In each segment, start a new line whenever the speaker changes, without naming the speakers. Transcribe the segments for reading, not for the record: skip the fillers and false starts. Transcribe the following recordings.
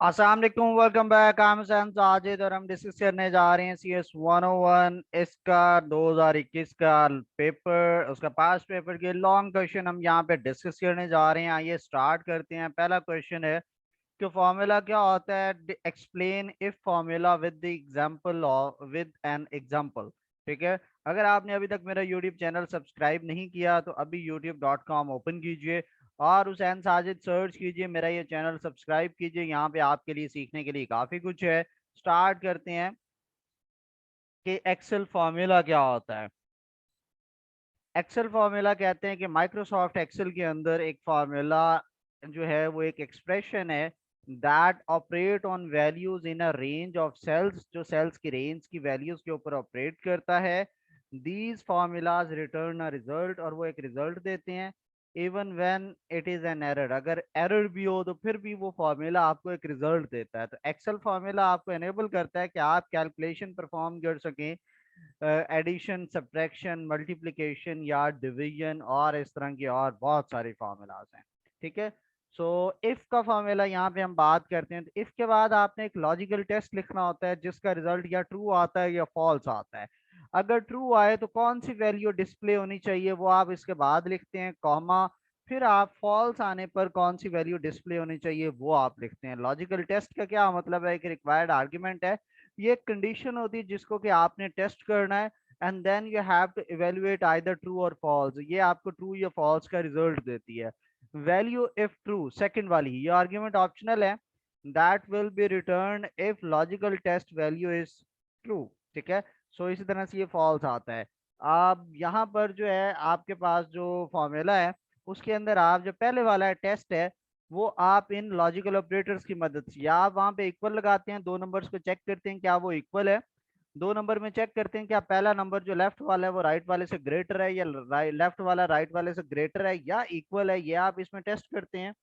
अस्सलाम वालेकुम, welcome back. I am Sam Sajid और हम डिस्कस करने जा रहे हैं CS 101 इसका 2021 का पेपर, उसका पास्ट पेपर के लॉन्ग क्वेश्चन हम यहाँ पे डिस्कस करने जा रहे हैं। आइए स्टार्ट करते हैं। पहला क्वेश्चन है कि फॉर्मूला क्या होता है। Explain if formula with the example और विद एन एग्जांपल। ठीक है, अगर आपने अभी तक मेरा यूट्यूब चैनल सब्सक्राइब नहीं किया तो अभी youtube.com ओपन कीजिए और हुसैन साजिद सर्च कीजिए, मेरा ये चैनल सब्सक्राइब कीजिए। यहाँ पे आपके लिए सीखने के लिए काफ़ी कुछ है। स्टार्ट करते हैं कि एक्सेल फार्मूला क्या होता है। एक्सेल फार्मूला कहते हैं कि माइक्रोसॉफ्ट एक्सेल के अंदर एक फार्मूला जो है वो एक एक्सप्रेशन है that operate on values in a range of cells, जो सेल्स की रेंज की वैल्यूज के ऊपर ऑपरेट करता है। These formulas return a result, और वो एक रिजल्ट देते हैं। Even when it is an error, अगर एरर भी हो तो फिर भी वो फार्मूला आपको एक रिजल्ट देता है। तो एक्सेल फार्मूला आपको एनेबल करता है कि आप कैलकुलेशन परफॉर्म कर सकें, एडिशन, सब्ट्रैक्शन, मल्टीप्लिकेशन या डिवीजन, और इस तरह की और बहुत सारी फार्मूलाज हैं। ठीक है, सो इफ का फार्मूला यहाँ पे हम बात करते हैं तो इफ के बाद आपने एक लॉजिकल टेस्ट लिखना होता है जिसका रिजल्ट या ट्रू आता है या फॉल्स आता है। अगर ट्रू आए तो कौन सी वैल्यू डिस्प्ले होनी चाहिए वो आप इसके बाद लिखते हैं, कॉमा, फिर आप फॉल्स आने पर कौन सी वैल्यू डिस्प्ले होनी चाहिए वो आप लिखते हैं। लॉजिकल टेस्ट का क्या मतलब है? एक रिक्वायर्ड आर्ग्यूमेंट है, ये एक कंडीशन होती है जिसको कि आपने टेस्ट करना है, and then you have to evaluate either true or false. ये आपको ट्रू या फॉल्स का रिजल्ट देती है। वैल्यू इफ ट्रू, सेकंड वाली, ये आर्ग्यूमेंट ऑप्शनल है। That will be return if logical test value is true. ठीक है, सो इसी तरह से ये फॉल्स आता है। अब यहाँ पर जो है आपके पास जो फॉर्मूला है उसके अंदर आप जो पहले वाला है टेस्ट है वो आप इन लॉजिकल ऑपरेटर्स की मदद से, या आप वहां पे इक्वल लगाते हैं, दो नंबर्स को चेक करते हैं क्या वो इक्वल है। दो नंबर में चेक करते हैं क्या पहला नंबर जो लेफ्ट वाला है वो राइट वाले से ग्रेटर है, या लेफ्ट वाला राइट वाले से ग्रेटर है या इक्वल है, ये आप इसमें टेस्ट करते हैं।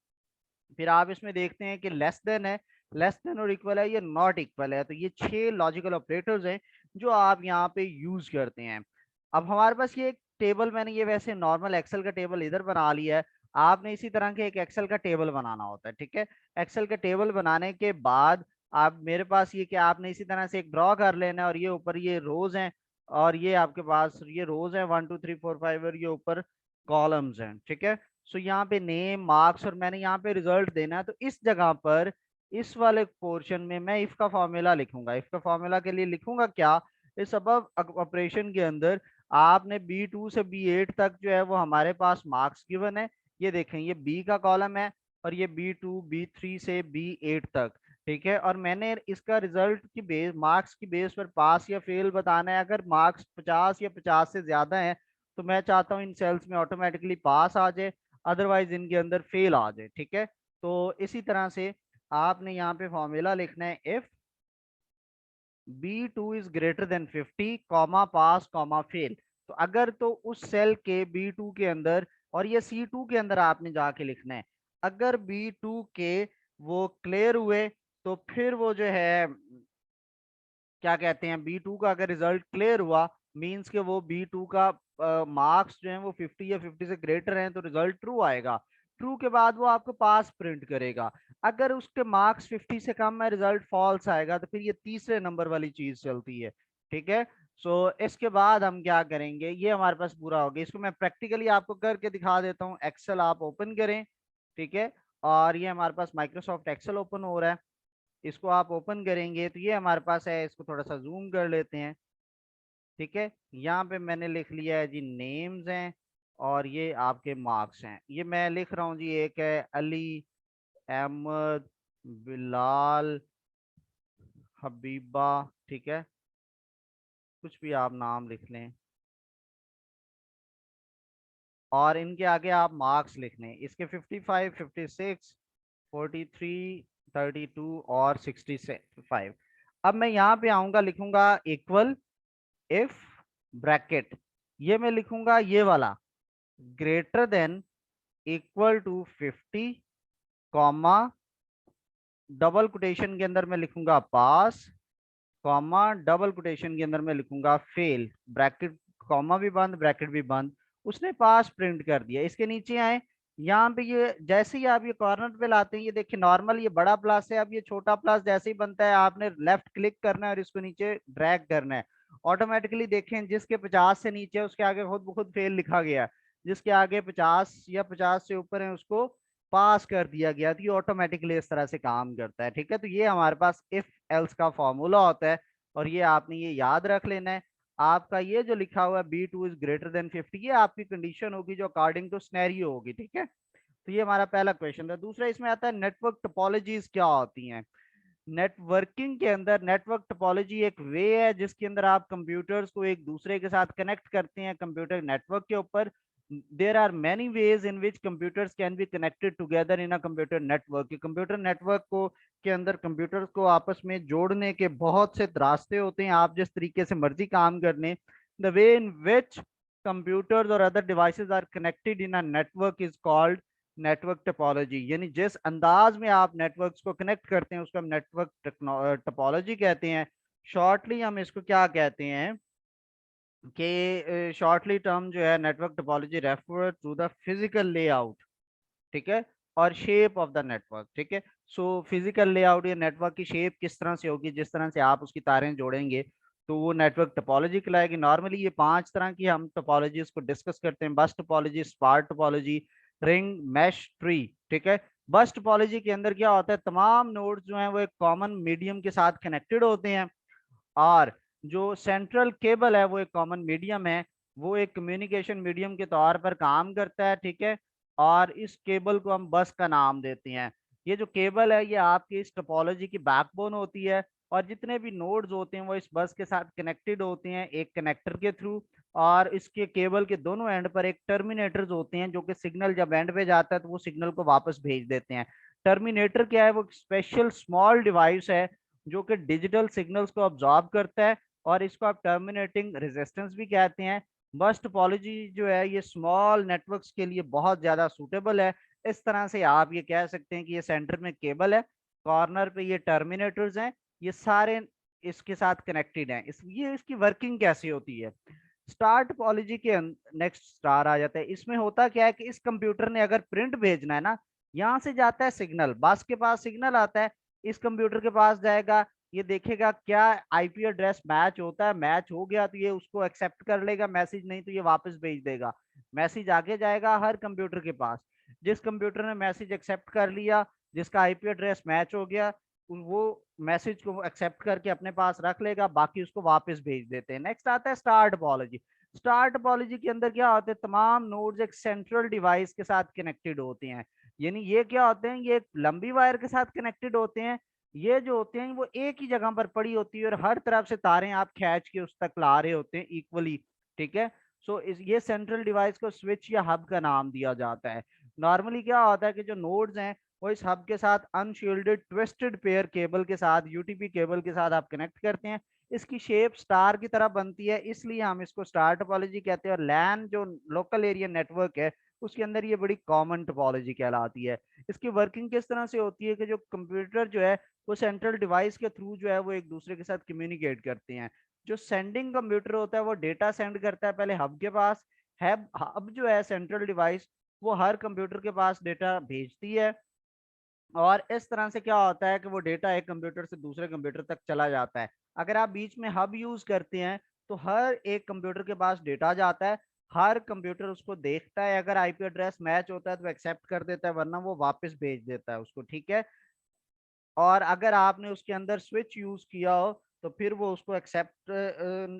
फिर आप इसमें देखते हैं कि लेस देन है, लेस देन और इक्वल है, ये नॉट इक्वल है। तो ये 6 लॉजिकल ऑपरेटर्स हैं जो आप यहाँ पे यूज करते हैं। अब हमारे पास ये एक टेबल, मैंने ये वैसे नॉर्मल एक्सेल का टेबल इधर बना लिया है, आपने इसी तरह के एक एक्सेल का टेबल बनाना होता है। ठीक है, एक्सेल का टेबल बनाने के बाद आप, मेरे पास ये कि आपने इसी तरह से एक ड्रॉ कर लेना है, और ये ऊपर ये रोज हैं, और ये आपके पास ये रोज हैं 1 2 3 4 5, और ये ऊपर कॉलम्स हैं। ठीक है, सो यहाँ पे नेम, मार्क्स, और मैंने यहाँ पे रिजल्ट देना है। तो इस जगह पर इस वाले पोर्शन में मैं इफ का फॉर्मूला लिखूंगा। इफ का फॉर्मूला के लिए लिखूंगा क्या, इस अब ऑपरेशन के अंदर आपने B2 से B8 तक जो है वो हमारे पास मार्क्स गिवन है। ये देखें, ये बी का कॉलम है और ये B2 B3 से B8 तक। ठीक है, और मैंने इसका रिजल्ट की बेस, मार्क्स की बेस पर पास या फेल बताना है। अगर मार्क्स 50 या 50 से ज्यादा है तो मैं चाहता हूँ इन सेल्स में ऑटोमेटिकली पास आ जाए, अदरवाइज इनके अंदर फेल आ जाए। ठीक है, तो इसी तरह से आपने यहाँ पे फॉर्मूला लिखना है, if B2 is greater than 50 comma pass comma fail. तो अगर तो उस सेल के B2 के अंदर, और ये C2 के अंदर आपने जाके लिखना है, अगर B2 के वो क्लियर हुए तो फिर वो जो है क्या कहते हैं, B2 का अगर रिजल्ट क्लियर हुआ मींस के वो B2 का मार्क्स जो है वो 50 या 50 से ग्रेटर हैं तो रिजल्ट ट्रू आएगा। ट्रू के बाद वो आपको पास प्रिंट करेगा। अगर उसके मार्क्स 50 से कम है, रिजल्ट फॉल्स आएगा। तो फिर ये तीसरे नंबर वाली चीज चलती है। ठीक है, सो इसके बाद हम क्या करेंगे, ये हमारे पास पूरा हो गया। इसको मैं प्रैक्टिकली आपको करके दिखा देता हूँ। एक्सेल आप ओपन करें। ठीक है, और ये हमारे पास माइक्रोसॉफ्ट एक्सेल ओपन हो रहा है। इसको आप ओपन करेंगे तो ये हमारे पास है, इसको थोड़ा सा जूम कर लेते हैं। ठीक है, यहाँ पे मैंने लिख लिया है जी, नेम्स हैं और ये आपके मार्क्स हैं। ये मैं लिख रहा हूँ जी, एक है अली, अहमद, बिलाल, हबीबा। ठीक है, कुछ भी आप नाम लिख लें, और इनके आगे आप मार्क्स लिख लें। इसके 55, 56, 43, 32 और 65। अब मैं यहाँ पे आऊंगा, लिखूंगा इक्वल इफ ब्रैकेट, ये मैं लिखूंगा ये वाला, greater than equal to 50 comma, double quotation के अंदर मैं लिखूंगा पास, कॉमा, डबल कोटेशन के अंदर मैं लिखूंगा फेल, ब्रैकेट, कॉमा भी बंद, ब्रैकेट भी बंद। उसने पास प्रिंट कर दिया। इसके नीचे आए, यहाँ पे ये जैसे ही आप ये कॉर्नर पे लाते हैं, ये देखिए नॉर्मल ये बड़ा प्लस है, अब ये छोटा प्लस जैसे ही बनता है आपने लेफ्ट क्लिक करना है और इसको नीचे ड्रैग करना है, ऑटोमेटिकली देखें जिसके 50 से नीचे है उसके आगे खुद ब खुद फेल लिखा गया है, जिसके आगे 50 या 50 से ऊपर है उसको पास कर दिया गया। तो ये ऑटोमेटिकली इस तरह से काम करता है। ठीक है, तो ये हमारे पास इफ एल्स का फॉर्मूला होता है और ये आपने ये याद रख लेना है। आपका ये जो लिखा हुआ है B2 इज ग्रेटर देन 50, ये आपकी कंडीशन होगी जो अकॉर्डिंग टू सिनेरियो होगी। ठीक है, तो ये हमारा पहला क्वेश्चन था। दूसरा इसमें आता है नेटवर्क टोपोलॉजीज क्या होती हैं। नेटवर्किंग के अंदर नेटवर्क टोपोलॉजी एक वे है जिसके अंदर आप कंप्यूटर्स को एक दूसरे के साथ कनेक्ट करते हैं कंप्यूटर नेटवर्क के ऊपर। There are many ways in which computers can be connected together in a computer network. Computer network को के अंदर कंप्यूटर्स को आपस में जोड़ने के बहुत से रास्ते होते हैं, आप जिस तरीके से मर्जी काम कर लें। The way in which computers और other devices are connected in a network is called network topology. यानी जिस अंदाज में आप नेटवर्क्स को कनेक्ट करते हैं उसको हम नेटवर्क टोपोलॉजी कहते हैं। शॉर्टली हम इसको क्या कहते हैं कि शॉर्टली टर्म जो है network topology refer to the physical layout, ठीक है, और शेप ऑफ द नेटवर्क। ठीक है, सो फिजिकल लेआउट या नेटवर्क की शेप किस तरह से होगी, जिस तरह से आप उसकी तारें जोड़ेंगे तो वो नेटवर्क टोपोलॉजी कहलाएगी। नॉर्मली ये 5 तरह की हम टोपोलॉजीज को डिस्कस करते हैं। Bus topology, star topology, ring, mesh, tree. ठीक है, बस टोपोलॉजी के अंदर क्या होता है, तमाम नोड्स जो हैं वो एक कॉमन मीडियम के साथ कनेक्टेड होते हैं और जो सेंट्रल केबल है वो एक कॉमन मीडियम है, वो एक कम्युनिकेशन मीडियम के तौर पर काम करता है। ठीक है, और इस केबल को हम बस का नाम देते हैं। ये जो केबल है ये आपकी इस टोपोलॉजी की बैकबोन होती है और जितने भी नोड्स होते हैं वो इस बस के साथ कनेक्टेड होते हैं एक कनेक्टर के थ्रू। और इसके केबल के दोनों एंड पर एक टर्मिनेटर्स होते हैं जो कि सिग्नल जब एंड पे जाता है तो वो सिग्नल को वापस भेज देते हैं। टर्मिनेटर क्या है, वो स्पेशल स्मॉल डिवाइस है जो कि डिजिटल सिग्नल्स को ऑब्जॉर्व करता है और इसको आप टर्मिनेटिंग रेजिस्टेंस भी कहते हैं। बस टोपोलॉजी जो है ये स्मॉल नेटवर्क्स के लिए बहुत ज्यादा सूटेबल है। इस तरह से आप ये कह सकते हैं कि ये सेंटर में केबल है, कॉर्नर पे ये टर्मिनेटर्स हैं, ये सारे इसके साथ कनेक्टेड हैं। ये इसकी वर्किंग कैसी होती है। स्टार टोपोलॉजी के नेक्स्ट स्टार आ जाता है। इसमें होता क्या है कि इस कंप्यूटर ने अगर प्रिंट भेजना है ना, यहाँ से जाता है सिग्नल, बस के पास सिग्नल आता है, इस कंप्यूटर के पास जाएगा, ये देखेगा क्या आईपी एड्रेस मैच होता है, मैच हो गया तो ये उसको एक्सेप्ट कर लेगा मैसेज, नहीं तो ये वापस भेज देगा। मैसेज आगे जाएगा हर कंप्यूटर के पास, जिस कंप्यूटर ने मैसेज एक्सेप्ट कर लिया, जिसका आईपी एड्रेस मैच हो गया, वो मैसेज को एक्सेप्ट करके अपने पास रख लेगा, बाकी उसको वापस भेज देते हैं। नेक्स्ट आता है स्टार टोपोलॉजी। स्टार टोपोलॉजी के अंदर क्या होते हैं, तमाम नोड्स एक सेंट्रल डिवाइस के साथ कनेक्टेड होते हैं। यानी ये क्या होते हैं, ये एक लंबी वायर के साथ कनेक्टेड होते हैं। ये जो होते हैं वो एक ही जगह पर पड़ी होती है और हर तरफ से तारें आप खींच के उस तक ला रहे होते हैं इक्वली। ठीक है, सो इस ये सेंट्रल डिवाइस को स्विच या हब का नाम दिया जाता है। नॉर्मली क्या होता है कि जो नोड्स हैं वो इस हब के साथ अनशील्डेड ट्विस्टेड पेयर केबल के साथ, यूटीपी केबल के साथ आप कनेक्ट करते हैं। इसकी शेप स्टार की तरह बनती है, इसलिए हम इसको स्टार टोपोलॉजी कहते हैं। और लैन जो लोकल एरिया नेटवर्क है उसके अंदर ये बड़ी कॉमन टोपोलॉजी कहलाती है। इसकी वर्किंग किस तरह से होती है कि जो कंप्यूटर जो है वो सेंट्रल डिवाइस के थ्रू जो है वो एक दूसरे के साथ कम्युनिकेट करते हैं। जो सेंडिंग कंप्यूटर होता है वो डेटा सेंड करता है पहले हब के पास। हब जो है सेंट्रल डिवाइस, वो हर कंप्यूटर के पास डेटा भेजती है और इस तरह से क्या होता है कि वो डेटा एक कंप्यूटर से दूसरे कंप्यूटर तक चला जाता है। अगर आप बीच में हब यूज करते हैं तो हर एक कंप्यूटर के पास डेटा जाता है, हर कंप्यूटर उसको देखता है, अगर आईपी एड्रेस मैच होता है तो एक्सेप्ट कर देता है, वरना वो वापस भेज देता है उसको। ठीक है, और अगर आपने उसके अंदर स्विच यूज किया हो तो फिर वो उसको एक्सेप्ट,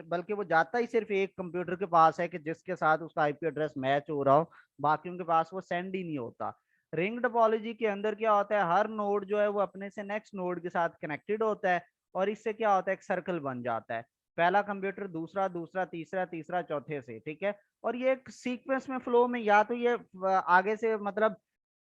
बल्कि वो जाता ही सिर्फ एक कंप्यूटर के पास है कि जिसके साथ उसका आईपी एड्रेस मैच हो रहा हो, बाकी उनके पास वो सेंड ही नहीं होता। रिंग टोपोलॉजी के अंदर क्या होता है, हर नोड जो है वो अपने से नेक्स्ट नोड के साथ कनेक्टेड होता है और इससे क्या होता है, एक सर्कल बन जाता है। पहला कंप्यूटर दूसरा, दूसरा तीसरा, तीसरा चौथे से। ठीक है, और ये एक सीक्वेंस में फ्लो में, या तो ये आगे से मतलब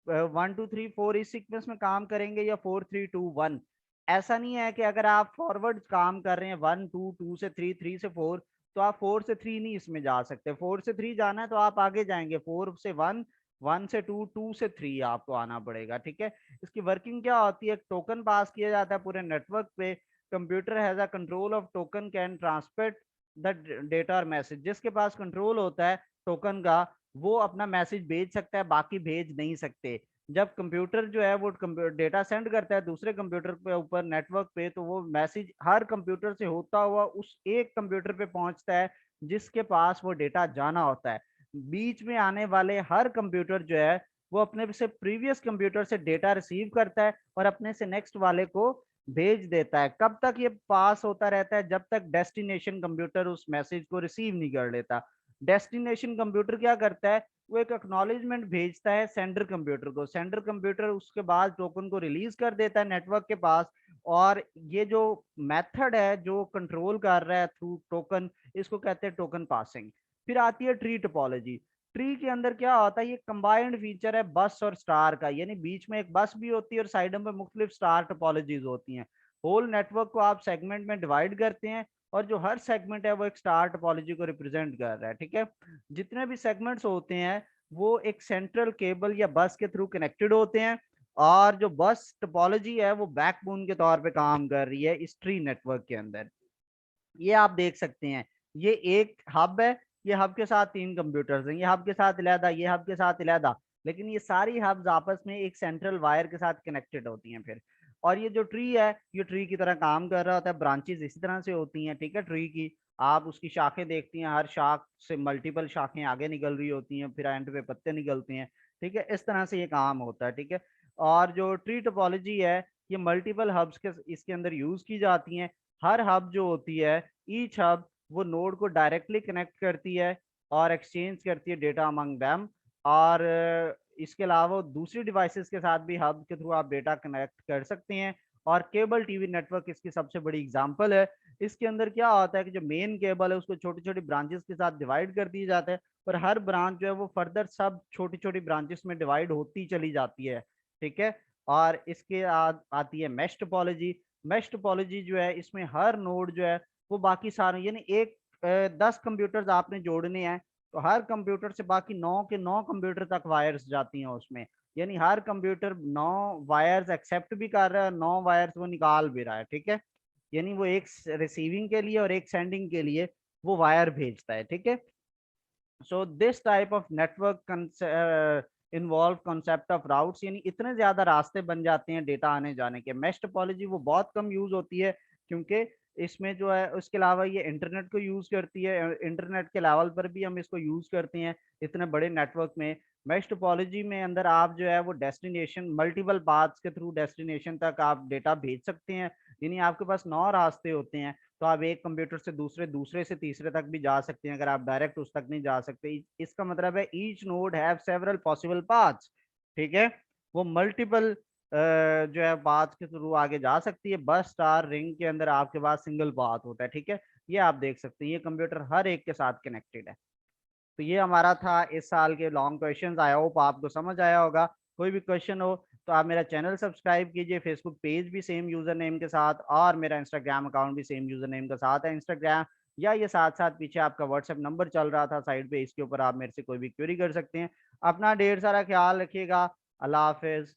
1 2 3 4 इस सीक्वेंस में काम करेंगे या 4 3 2 1। ऐसा नहीं है कि अगर आप फॉरवर्ड काम कर रहे हैं 1 2 2 से 3, 3 से 4, तो आप 4 से 3 नहीं इसमें जा सकते। 4 से 3 जाना है तो आप आगे जाएंगे 4 से 1, 1 से 2, 2 से 3 आपको आना पड़ेगा। ठीक है, इसकी वर्किंग क्या होती है, टोकन पास किया जाता है पूरे नेटवर्क पे। Computer has a control of token can transmit the data और मैसेज। जिसके पास कंट्रोल होता है टोकन का वो अपना मैसेज भेज सकता है, बाकी भेज नहीं सकते। जब कंप्यूटर जो है वो डेटा सेंड करता है दूसरे कंप्यूटर पे ऊपर नेटवर्क पे, तो वो मैसेज हर कंप्यूटर से होता हुआ उस एक कंप्यूटर पे पहुंचता है जिसके पास वो डेटा जाना होता है। बीच में आने वाले हर कंप्यूटर जो है वो अपने से प्रीवियस कंप्यूटर से डेटा रिसीव करता है और अपने से नेक्स्ट वाले को भेज देता है। कब तक ये पास होता रहता है? जब तक डेस्टिनेशन कंप्यूटर उस मैसेज को रिसीव नहीं कर लेता। डेस्टिनेशन कंप्यूटर क्या करता है? वो एक एक्नॉलेजमेंट भेजता है सेंडर कंप्यूटर को। सेंडर कंप्यूटर उसके बाद टोकन को रिलीज कर देता है नेटवर्क के पास। और ये जो मेथड है जो कंट्रोल कर रहा है थ्रू टोकन, इसको कहते हैं टोकन पासिंग। फिर आती है ट्री टोपोलॉजी। ट्री के अंदर क्या होता है? ये कंबाइंड फीचर है बस और स्टार का, यानी बीच में एक बस भी होती है और साइडों में मुख्तलिफ स्टार टोपोलॉजीज होती हैं। होल नेटवर्क को आप सेगमेंट में डिवाइड करते हैं और जो हर सेगमेंट है वो एक स्टार टोपोलॉजी को रिप्रेजेंट कर रहा है, ठीक है। जितने भी सेगमेंट्स होते हैं वो एक सेंट्रल केबल या बस के थ्रू कनेक्टेड होते हैं। और जो बस टोपोलॉजी है वो बैकबोन के तौर पे काम कर रही है इस ट्री नेटवर्क के अंदर। ये आप देख सकते हैं, ये एक हब है, ये हब के साथ 3 कंप्यूटर्स हैं, ये हब के साथ अलहदा, ये हब के साथ अलहदा, लेकिन ये सारी हब्स आपस में एक सेंट्रल वायर के साथ कनेक्टेड होती हैं फिर। और ये जो ट्री है ये ट्री की तरह काम कर रहा होता है, ब्रांचेस इसी तरह से होती हैं, ठीक है। ट्री की आप उसकी शाखें देखती हैं, हर शाख से मल्टीपल शाखें आगे निकल रही होती हैं, फिर एंड पे पत्ते निकलते हैं, ठीक है। इस तरह से ये काम होता है, ठीक है। और जो ट्री टोपोलॉजी है ये मल्टीपल हब्स के इसके अंदर यूज की जाती हैं। हर हब जो होती है, ईच हब वो नोड को डायरेक्टली कनेक्ट करती है और एक्सचेंज करती है डेटा अमंग देम। और इसके अलावा दूसरी डिवाइसेस के साथ भी हब के थ्रू आप डेटा कनेक्ट कर सकते हैं। और केबल टीवी नेटवर्क इसकी सबसे बड़ी एग्जांपल है। इसके अंदर क्या होता है कि जो मेन केबल है उसको छोटी छोटी ब्रांचेस के साथ डिवाइड कर दिया जाता है, और हर ब्रांच जो है वो फर्दर सब छोटी छोटी ब्रांचेस में डिवाइड होती चली जाती है, ठीक है। और इसके आती है मैश टोपोलॉजी। मैश टोपोलॉजी जो है इसमें हर नोड जो है वो बाकी सारे, यानी एक 10 कंप्यूटर्स आपने जोड़ने हैं तो हर कंप्यूटर से बाकी 9 के 9 कंप्यूटर तक वायर्स जाती हैं उसमें। यानी हर कंप्यूटर 9 वायर्स एक्सेप्ट भी कर रहा है, 9 वायर्स वो निकाल भी रहा है, ठीक है। यानी वो एक रिसीविंग के लिए और एक सेंडिंग के लिए वो वायर भेजता है, ठीक है। So this type of network involve concept of routes, यानी इतने ज्यादा रास्ते बन जाते हैं डेटा आने जाने के। मैश टोपोलॉजी वो बहुत कम यूज होती है क्योंकि इसमें जो है उसके अलावा ये इंटरनेट को यूज करती है, इंटरनेट के लेवल पर भी हम इसको यूज करते हैं इतने बड़े नेटवर्क में। मैश टोपोलॉजी में अंदर आप जो है वो डेस्टिनेशन मल्टीपल पाथ्स के थ्रू डेस्टिनेशन तक आप डेटा भेज सकते हैं। यानी आपके पास 9 रास्ते होते हैं, तो आप एक कंप्यूटर से दूसरे, दूसरे से तीसरे तक भी जा सकते हैं अगर आप डायरेक्ट उस तक नहीं जा सकते। इसका मतलब है each node have several possible paths, ठीक है। वो मल्टीपल जो है पाथ के थ्रू आगे जा सकती है। बस स्टार रिंग के अंदर आपके पास सिंगल पाथ होता है, ठीक है। ये आप देख सकते हैं, ये कंप्यूटर हर एक के साथ कनेक्टेड है। तो ये हमारा था इस साल के लॉन्ग क्वेश्चंस। आई होप आपको समझ आया होगा। कोई भी क्वेश्चन हो तो आप मेरा चैनल सब्सक्राइब कीजिए, फेसबुक पेज भी सेम यूजर नेम के साथ, और मेरा इंस्टाग्राम अकाउंट भी सेम यूजर नेम के साथ है इंस्टाग्राम। या ये साथ साथ पीछे आपका व्हाट्सएप नंबर चल रहा था साइड पे, इसके ऊपर आप मेरे से कोई भी क्वेरी कर सकते हैं। अपना ढेर सारा ख्याल रखिएगा। अल्लाह हाफिज।